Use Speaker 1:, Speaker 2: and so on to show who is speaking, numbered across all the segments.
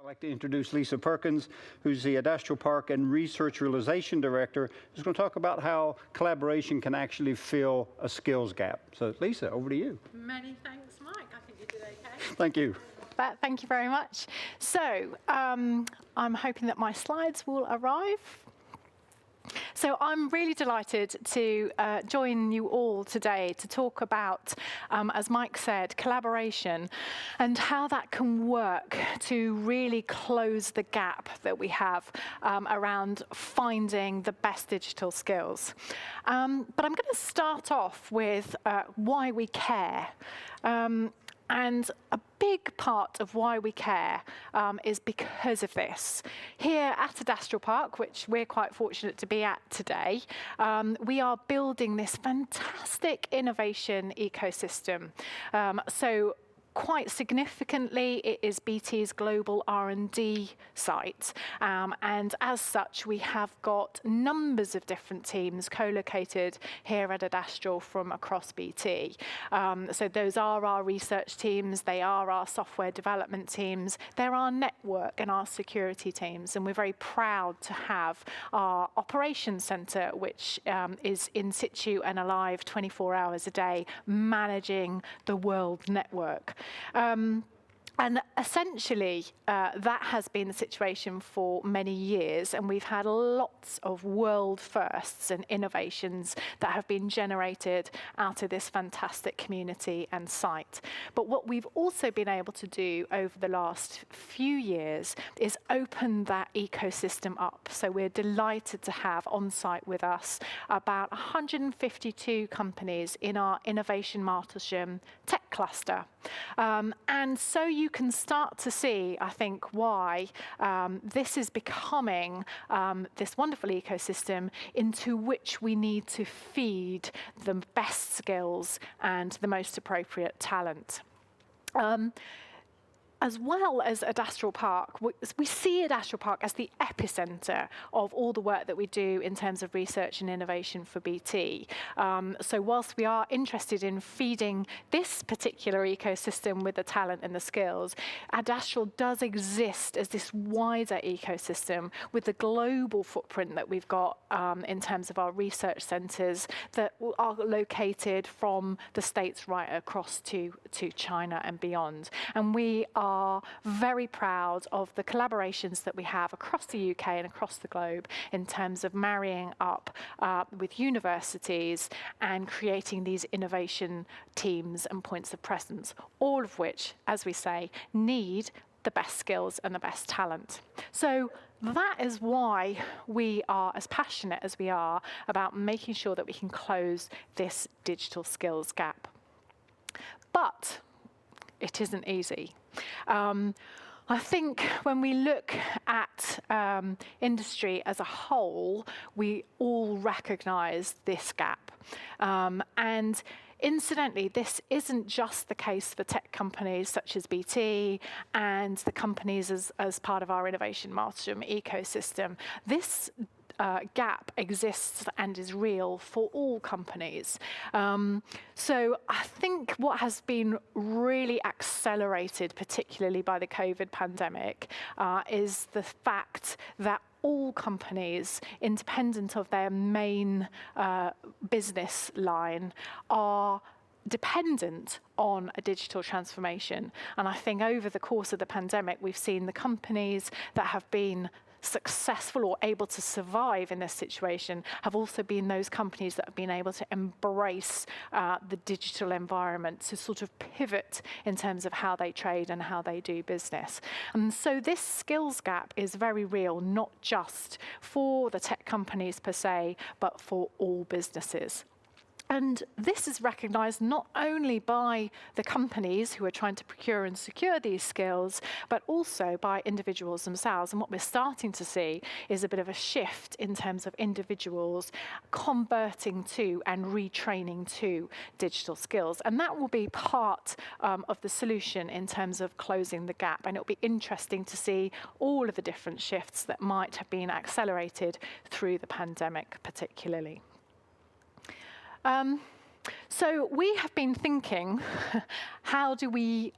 Speaker 1: I'd like to introduce Lisa Perkins, who's the Adastral Park and Research Realization Director, who's going to talk about how collaboration can actually fill a skills gap. So Lisa, over to you.
Speaker 2: Many thanks, Mike. I think you did okay.
Speaker 1: Thank you.
Speaker 3: Thank you very much. So I'm hoping that my slides will arrive. So I'm really delighted to join you all today to talk about, as Mike said, collaboration and how that can work to really close the gap that we have around finding the best digital skills. But I'm going to start off with why we care. And a big part of why we care is because of this. Here at Adastral Park, which we're quite fortunate to be at today, we are building this fantastic innovation ecosystem. So quite significantly, it is BT's global R&D site. And as such, we have got numbers of different teams co-located here at Adastral from across BT. So those are our research teams, they are our software development teams, they're our network and our security teams. And we're very proud to have our operations centre, which is in situ and alive 24 hours a day, managing the world network. And essentially, that has been the situation for many years, and we've had lots of world firsts and innovations that have been generated out of this fantastic community and site. But what we've also been able to do over the last few years is open that ecosystem up. So we're delighted to have on site with us about 152 companies in our Innovation Martlesham Tech Cluster. And so you can start to see, I think, why this is becoming this wonderful ecosystem into which we need to feed the best skills and the most appropriate talent. As well as Adastral Park, we see Adastral Park as the epicenter of all the work that we do in terms of research and innovation for BT. So whilst we are interested in feeding this particular ecosystem with the talent and the skills, Adastral does exist as this wider ecosystem with the global footprint that we've got in terms of our research centres that are located from the States right across to China and beyond. And we are very proud of the collaborations that we have across the UK and across the globe in terms of marrying up with universities and creating these innovation teams and points of presence, all of which, as we say, need the best skills and the best talent. So that is why we are as passionate as we are about making sure that we can close this digital skills gap. But it isn't easy. I think when we look at industry as a whole, we all recognise this gap. And incidentally, this isn't just the case for tech companies such as BT and the companies as part of our Innovation Martlesham ecosystem. This gap exists and is real for all companies. So I think what has been really accelerated, particularly by the COVID pandemic, is the fact that all companies, independent of their main business line, are dependent on a digital transformation. And I think over the course of the pandemic, we've seen the companies that have been successful or able to survive in this situation have also been those companies that have been able to embrace the digital environment to sort of pivot in terms of how they trade and how they do business. And so this skills gap is very real, not just for the tech companies per se, but for all businesses. And this is recognised not only by the companies who are trying to procure and secure these skills, but also by individuals themselves. And what we're starting to see is a bit of a shift in terms of individuals converting to and retraining to digital skills. And that will be part of the solution in terms of closing the gap. And it'll be interesting to see all of the different shifts that might have been accelerated through the pandemic particularly. So we have been thinking, how do we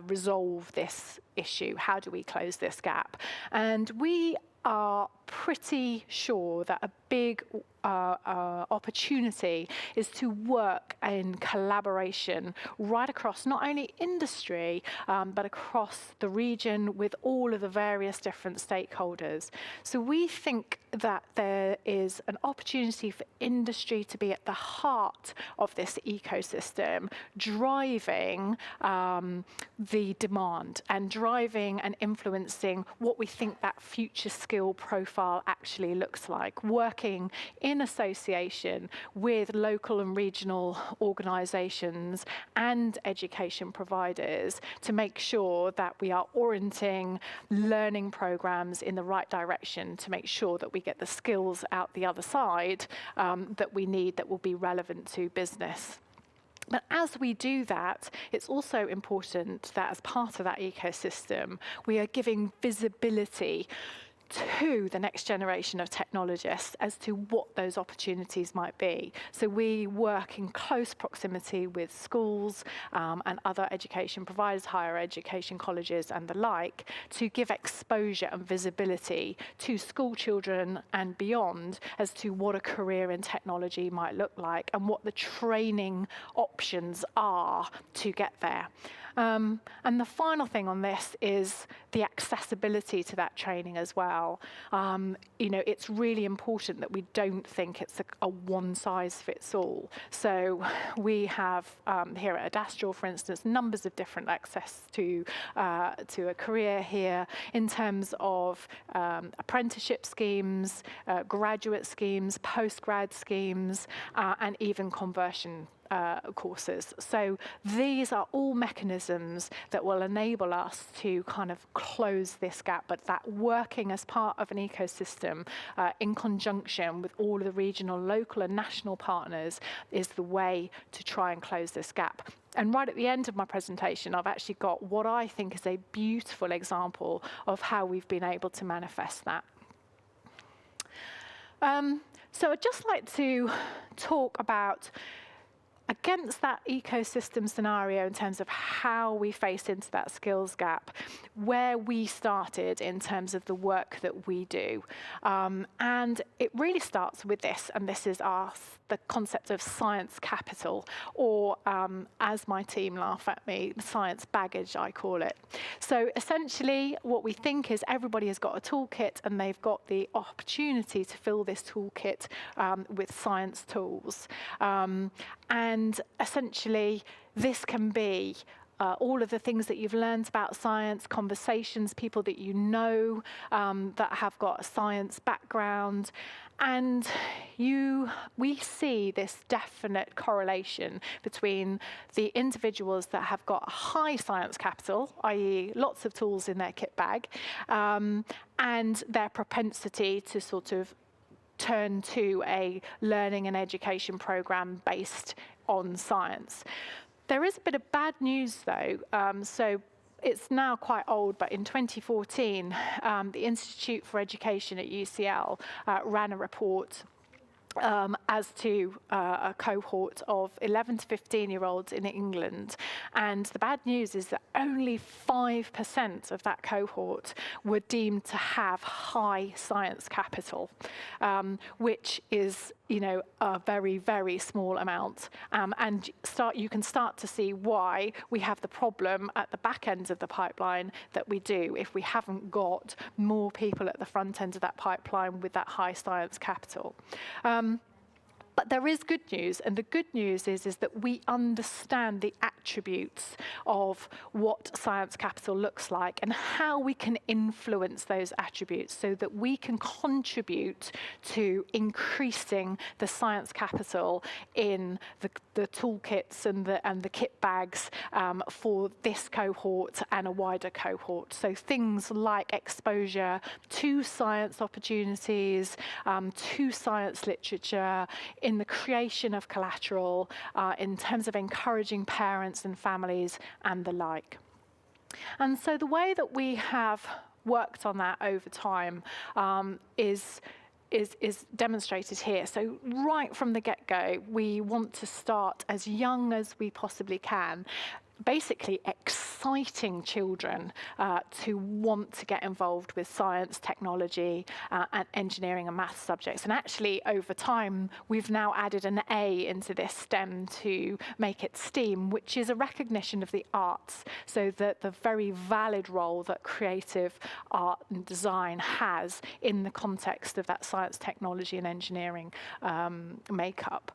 Speaker 3: resolve this issue? How do we close this gap? And we are pretty sure that a big opportunity is to work in collaboration right across not only industry, but across the region with all of the various different stakeholders. So we think that there is an opportunity for industry to be at the heart of this ecosystem, driving the demand and driving and influencing what we think that future skill profile actually looks like, working in association with local and regional organisations and education providers to make sure that we are orienting learning programmes in the right direction to make sure that we get the skills out the other side that we need that will be relevant to business. But as we do that, it's also important that as part of that ecosystem, we are giving visibility to the next generation of technologists as to what those opportunities might be. So we work in close proximity with schools and other education providers, higher education colleges and the like, to give exposure and visibility to school children and beyond as to what a career in technology might look like and what the training options are to get there. And the final thing on this is the accessibility to that training as well. It's really important that we don't think it's a one-size-fits-all. So we have here at Adastral, for instance, numbers of different access to a career here in terms of apprenticeship schemes, graduate schemes, post-grad schemes, and even conversion courses. So these are all mechanisms that will enable us to kind of close this gap, but that working as part of an ecosystem in conjunction with all of the regional, local and national partners is the way to try and close this gap. And right at the end of my presentation, I've actually got what I think is a beautiful example of how we've been able to manifest that. So I'd just like to talk about against that ecosystem scenario in terms of how we face into that skills gap, where we started in terms of the work that we do. And it really starts with this, and this is the concept of science capital, or as my team laugh at me, science baggage, I call it. So essentially what we think is everybody has got a toolkit and they've got the opportunity to fill this toolkit with science tools. And essentially, this can be all of the things that you've learned about science, conversations, people that you know that have got a science background. And we see this definite correlation between the individuals that have got a high science capital, i.e. lots of tools in their kit bag, and their propensity to sort of turn to a learning and education program based on science. There is a bit of bad news though. So it's now quite old, but in 2014, the Institute for Education at UCL ran a report as to a cohort of 11 to 15-year-olds in England. And the bad news is that only 5% of that cohort were deemed to have high science capital, which is, a very, very small amount. And you can start to see why we have the problem at the back end of the pipeline that we do if we haven't got more people at the front end of that pipeline with that high science capital. But there is good news, and the good news is that we understand the attributes of what science capital looks like and how we can influence those attributes so that we can contribute to increasing the science capital in the toolkits and the kit bags for this cohort and a wider cohort. So things like exposure to science opportunities, to science literature, in the creation of collateral, in terms of encouraging parents and families and the like. And so the way that we have worked on that over time is is demonstrated here. So right from the get-go, we want to start as young as we possibly can, basically exciting children to want to get involved with science, technology, and engineering and maths subjects. And actually, over time, we've now added an A into this STEM to make it STEAM, which is a recognition of the arts, so that the very valid role that creative art and design has in the context of that science, technology, and engineering makeup.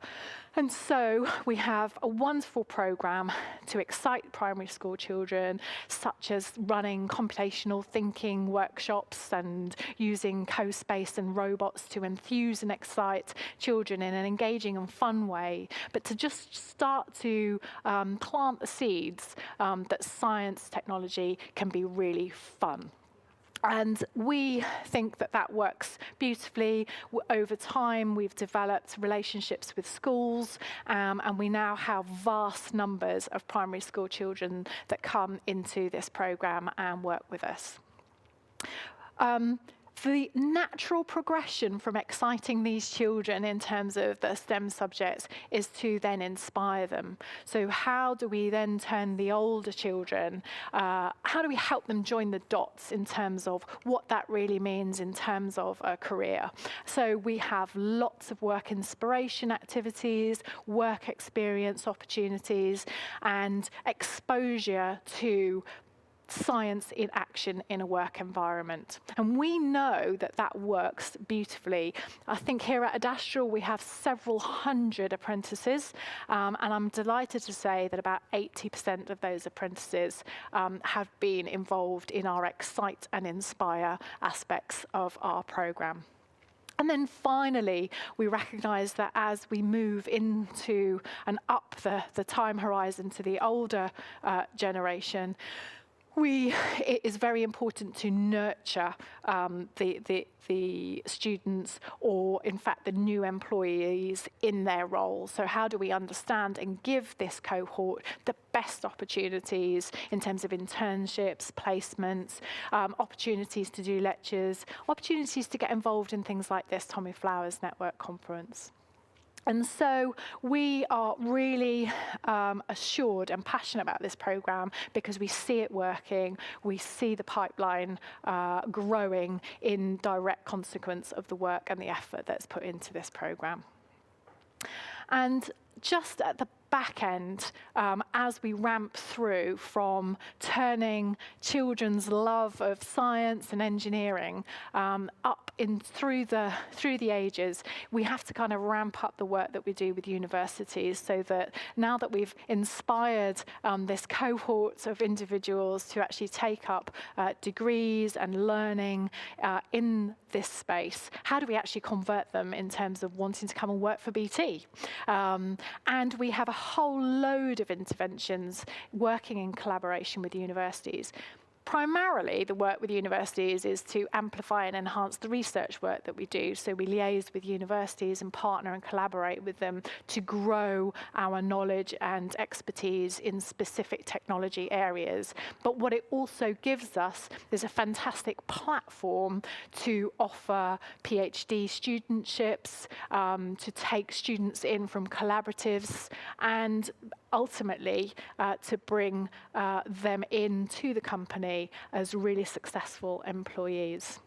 Speaker 3: And so we have a wonderful program to excite primary school children, such as running computational thinking workshops and using co-space and robots to enthuse and excite children in an engaging and fun way, but to just start to plant the seeds that science, technology can be really fun. And we think that that works beautifully. Over time, we've developed relationships with schools, and we now have vast numbers of primary school children that come into this program and work with us. The natural progression from exciting these children in terms of the STEM subjects is to then inspire them. So how do we then turn the older children, how do we help them join the dots in terms of what that really means in terms of a career? So we have lots of work inspiration activities, work experience opportunities, and exposure to science in action in a work environment. And we know that that works beautifully. I think here at Adastral we have several hundred apprentices, and I'm delighted to say that about 80% of those apprentices have been involved in our excite and inspire aspects of our programme. And then finally, we recognise that as we move into and up the time horizon to the older generation, it is very important to nurture the students, or in fact the new employees in their roles. So how do we understand and give this cohort the best opportunities in terms of internships, placements, opportunities to do lectures, opportunities to get involved in things like this Tommy Flowers Network Conference. And so we are really assured and passionate about this programme because we see it working, we see the pipeline growing in direct consequence of the work and the effort that's put into this programme. And just at the back end, as we ramp through from turning children's love of science and engineering up in through the ages, we have to kind of ramp up the work that we do with universities, so that now that we've inspired this cohort of individuals to actually take up degrees and learning in this space, how do we actually convert them in terms of wanting to come and work for BT? And we have a whole load of interventions working in collaboration with universities. Primarily, the work with universities is to amplify and enhance the research work that we do. So we liaise with universities and partner and collaborate with them to grow our knowledge and expertise in specific technology areas. But what it also gives us is a fantastic platform to offer PhD studentships, to take students in from collaboratives, and ultimately to bring them into the company as really successful employees.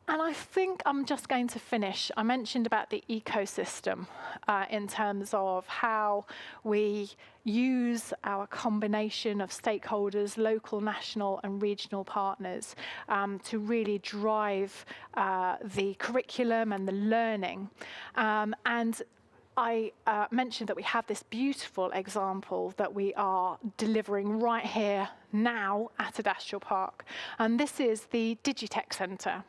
Speaker 3: And I think I'm just going to finish. I mentioned about the ecosystem in terms of how we use our combination of stakeholders, local, national and regional partners, to really drive the curriculum and the learning. And I mentioned that we have this beautiful example that we are delivering right here now at Adastral Park, and this is the Digitech Centre.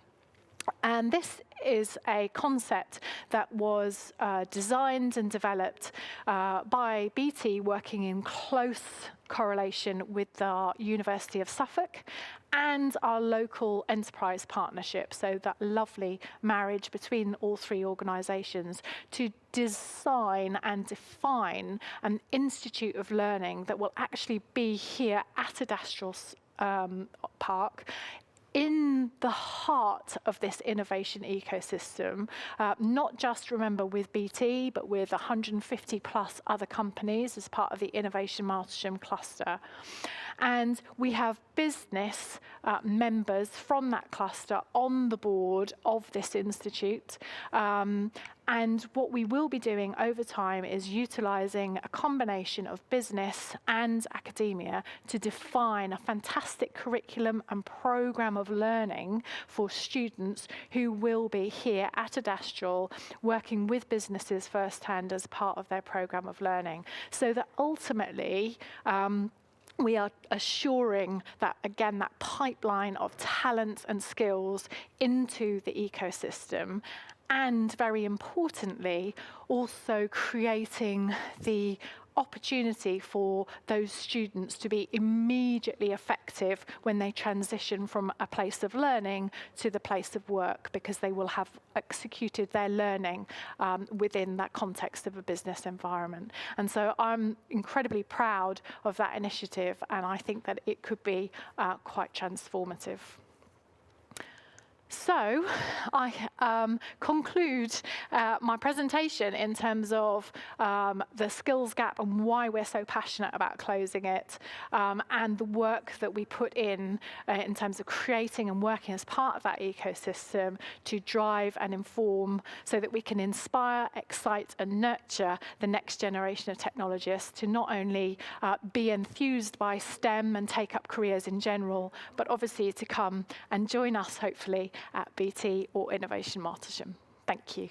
Speaker 3: And this is a concept that was designed and developed by BT, working in close correlation with the University of Suffolk and our local enterprise partnership, so that lovely marriage between all three organisations to design and define an institute of learning that will actually be here at Adastral Park, in the heart of this innovation ecosystem, not just, remember, with BT, but with 150 plus other companies as part of the Innovation Mastership cluster. And we have business members from that cluster on the board of this institute. And what we will be doing over time is utilising a combination of business and academia to define a fantastic curriculum and programme of learning for students who will be here at Adastral working with businesses firsthand as part of their programme of learning. So that ultimately, we are assuring that, again, that pipeline of talent and skills into the ecosystem, and very importantly, also creating the opportunity for those students to be immediately effective when they transition from a place of learning to the place of work, because they will have executed their learning within that context of a business environment. And so I'm incredibly proud of that initiative, and I think that it could be quite transformative. So I conclude my presentation in terms of the skills gap and why we're so passionate about closing it, and the work that we put in terms of creating and working as part of that ecosystem to drive and inform so that we can inspire, excite and nurture the next generation of technologists to not only be enthused by STEM and take up careers in general, but obviously to come and join us, hopefully, at BT or Innovation Mastership. Thank you.